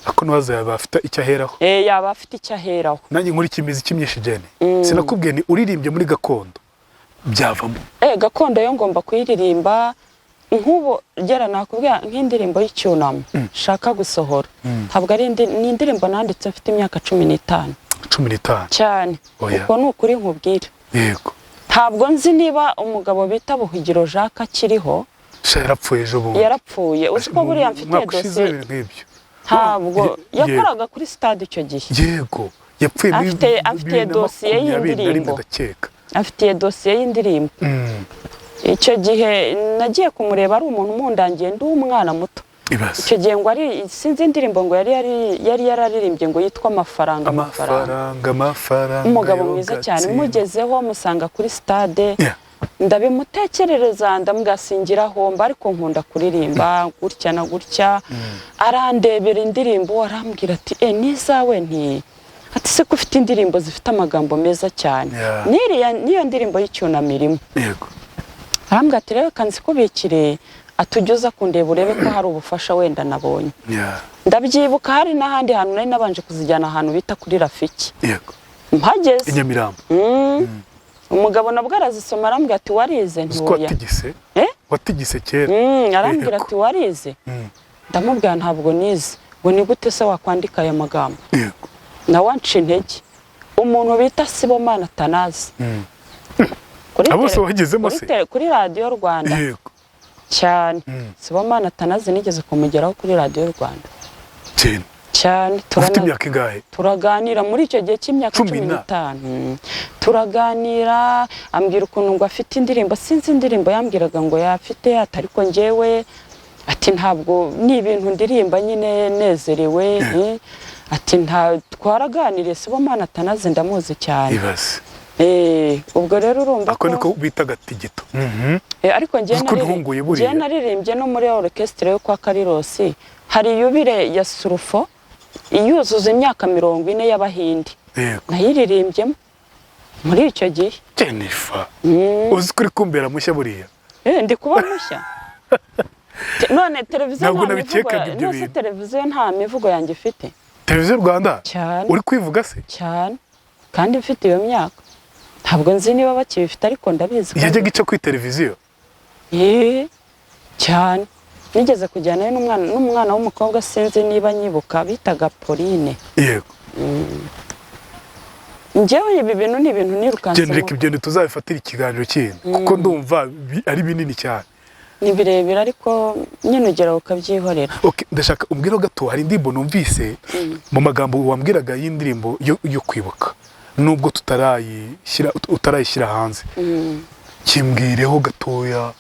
ako nwaza yaba afite icyo aheraho yaba afite icyo aheraho nanjye nkuri kimeze kimyinshi Jane sinakubwiye ni uririmbye muri gakondo byavamo gakondo yo ngomba kuyiririmba nk'ubu gera nakubwira nk'indirimbo y'icyunamo shaka gusohora ntabwo ari indirimbo nanditse mfite imyaka 15 cyane uko ni ukuri nkubwira yego ntabwo nzi niba umugabo bita Buhigiro Jacques akiriho yarapfuye ejo bundi yarapfuye uzi ko buriya mfite dosiye ntabwo yakoraga kuri stade icyo gihe yego yapfuye afite dosiye y'indirimbo afite dosiye y'indirimbo icyo gihe nagiye kumureba ari umuntu mundangiye ndi umwana muto icyo gihe ngo ari sinzi indirimbo ngo yari yararirimbye ngo yitwa amafaranga umugabo mwiza cyane mugezeho musanga kuri stade ndabimutekerereza ndamugasingiraho mba ariko nkunda kuririmba gutya na gutya arandebera indirimbo arambwira ati nizawe nti ati se ko ufite indirimbo zifite amagambo meza cyane niyo ndirimbo y'icyunamirimo yego arambwira ati rero kanzi ko bikire atujyoza kundeba urebe ko hari ubufasha wenda nabonye ndabyibuka hari n'ahandi hantu nari nabanje kuzijyana ahantu bita kuri Rafiki yego mpageze Inyamirambo umugabo nabwo arazisoma arambwira ati warize ntiwoya watigise kera arambwira ati warize ndamubwira ntabwo nize ngo ni gute se wakwandika aya magambo yego na wanci intege umuntu bita Sibomana Tanazi abose wagezemo se kuri Radio Rwanda yego cyane Sibomana Tanazi nigeze kumugeraho kuri Radio Rwanda cyane turaganira muri icyo gihe cy'imyaka 15 turaganira ambwira ukuntu ngo afite indirimbo sinzi indirimbo yambwiraga ngo yafite atariko njyewe ati ntabwo ni ibintu ndirimba nyine nezerewe ati twaraganiriye Sibomana Tanazi ndamuzi cyane ubwo rero urumva ko niko bita gatigito ariko njye naririmbye no muri orchestre yo kwa Karirosi hari yubire ya Surufo iyuzuza imyaka 40 y'Abahindi nayiririmbyemo muri icyo gihe Jennifer uzi kuri kumbera mushya buriya ndi kuba mushya none televiziyo nta televiziyo nta mivugo yanjye ifite televiziyo Rwanda uri kwivuga se cyane kandi mfite iyo myaka ntabwo nzi niba bakibifite ariko ndabizi yajyaga ica kuri televiziyo cyane nigeze kujyana n'umwana w'umukobwa sinzi niba nyibuka bitaga Pauline yego njyewe ibi bintu ni ibintu nirukansemo Jenrike ibyo tuzabifatira ikiganiro kindi kuko ndumva ari binini cyane ni birebire ariko nyine ugera ukabyihorera ndashaka umbwira gato hari indirimbo numvise mu magambo wambwiraga y'indirimbo yo kwibuka nubwo utarayishyira hanze kimbwireho gatoya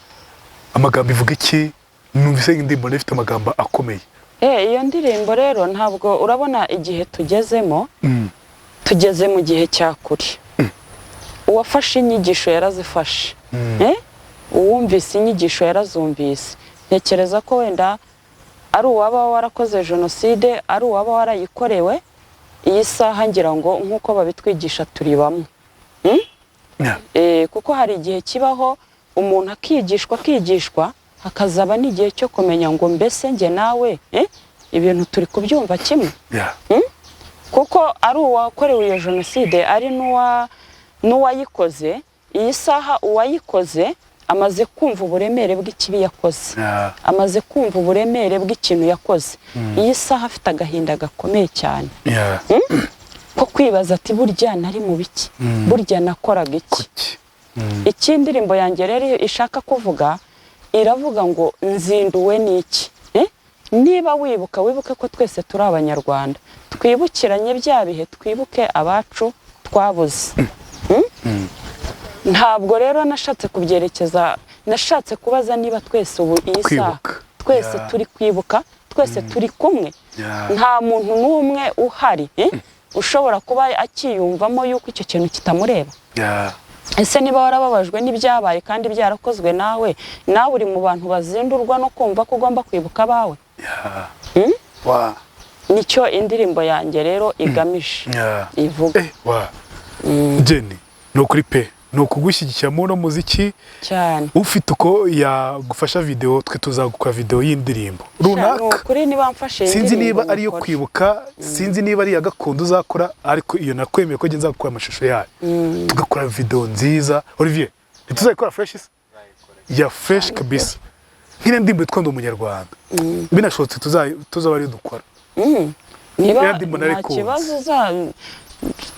amagambo ivuga iki numvise indirimbo ifite amagambo akomeye iyo ndirimbo rero ntabwo urabona igihe tugezemo tugeze mu gihe cya kuri uwafashe inyigisho yarazifashe uwumvise inyigisho yarazumvise ntekereza ko wenda ari uwaba warakoze jenoside ari uwaba warayikorewe iyi saha ngira ngo nk'uko babitwigisha turi bamwe kuko hari igihe kibaho umuntu akigishwa hakazaba n'igihe cyo kumenya ngo mbese njye nawe ibintu turi kubyumva kimwe kuko ari uwakorewe iyo jenoside ari n'uwayikoze iyi saha uwayikoze amaze kumva uburemere bw'ikibi yakoze amaze kumva uburemere bw'ikintu yakoze iyi saha afite agahinda gakomeye cyane ko kwibaza ati burya nari mu biki burya nakoraga iki ikindi ndirimbo yanjye rero ishaka kuvuga iravuga ngo nzinduwe n'iki niba wibuke ko twese turi abanyarwanda twibukiranye bya bihe twibuke abacu twabuze ntabwo rero nashatse kubyerekeza nashatse kubaza niba twese ubu iyi saha twese turi kwibuka twese turi kumwe nta muntu n'umwe uhari ushobora kuba akiyumvamo yuko icyo kintu kitamureba ese niba warababajwe n'ibyabaye kandi byarakozwe nawe uri mu bantu bazindurwa no kumva ko ugomba kwibuka abawe. Nicyo indirimbo yanjye rero igamije ivuga. Jenny, no kuri pe no kugushyigikira mu no muziki cyane. Ufite uko yagufasha video, twe tuzagukora video y'indirimbo runaka. Kuri niba mfashe sinzi niba ari yo kwibuka, sinzi niba ari ya gakondo uzakora, ariko iyo nakwemeye ko ngenza gukora amashusho yayo, tugakora video nziza. Olivier, tuzakora fresh ya fresh kabisa, nk'ine ndimbo twando umunyarwanda. Binashotse tuzaba ari dukora. Niba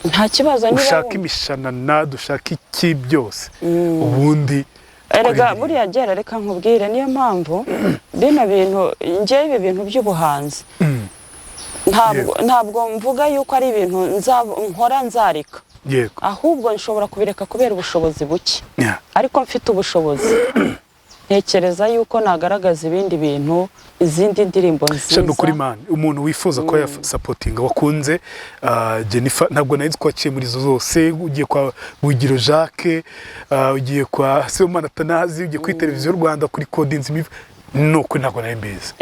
nta kibazo niba ushaka imishanana, dushaka iki byose ubundi. Erega buriya gera reka nkubwire, niyo mpamvu bino bintu ngiye ibi bintu by'ubuhanzi ntabwo mvuga yuko ari ibintu nkora nzarika, ahubwo nshobora kubireka kubera ubushobozi buke, ariko mfite ubushobozi ntekereza yuko nagaragaza ibindi bintu, izindi ndirimbo nziza. Shano kuri man umuntu wifuza ko ya supporting wakunze Jennifer, ntabwo nayizi ko aciye muri zo zose. Ugiye kwa Bugiro Jacques, ugiye kwa Semana Tanazi, ugiye kuri televiziyo Rwanda kuri Codins Miv, nuko ntabwo nayimbiza.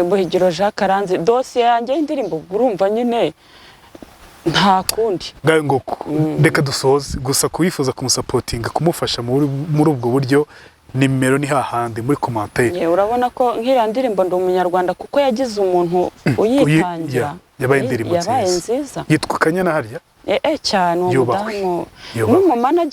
Bugiro Jacques aranze dossier yanjye indirimbo, urumva nyine nta kundi ngayo ngo reka dusoze gusa kuyifuza kumusupportinga, kumufasha muri ubwo buryo. Nimero ni hahandi muri commentaire. Urabona ko nk'ira ndirimbo ndi umunyarwanda kuko yagize umuntu uyitangira, yabaye indirimbo nziza. Yitwa Kanyana harya cyane, umudamu n'umumanager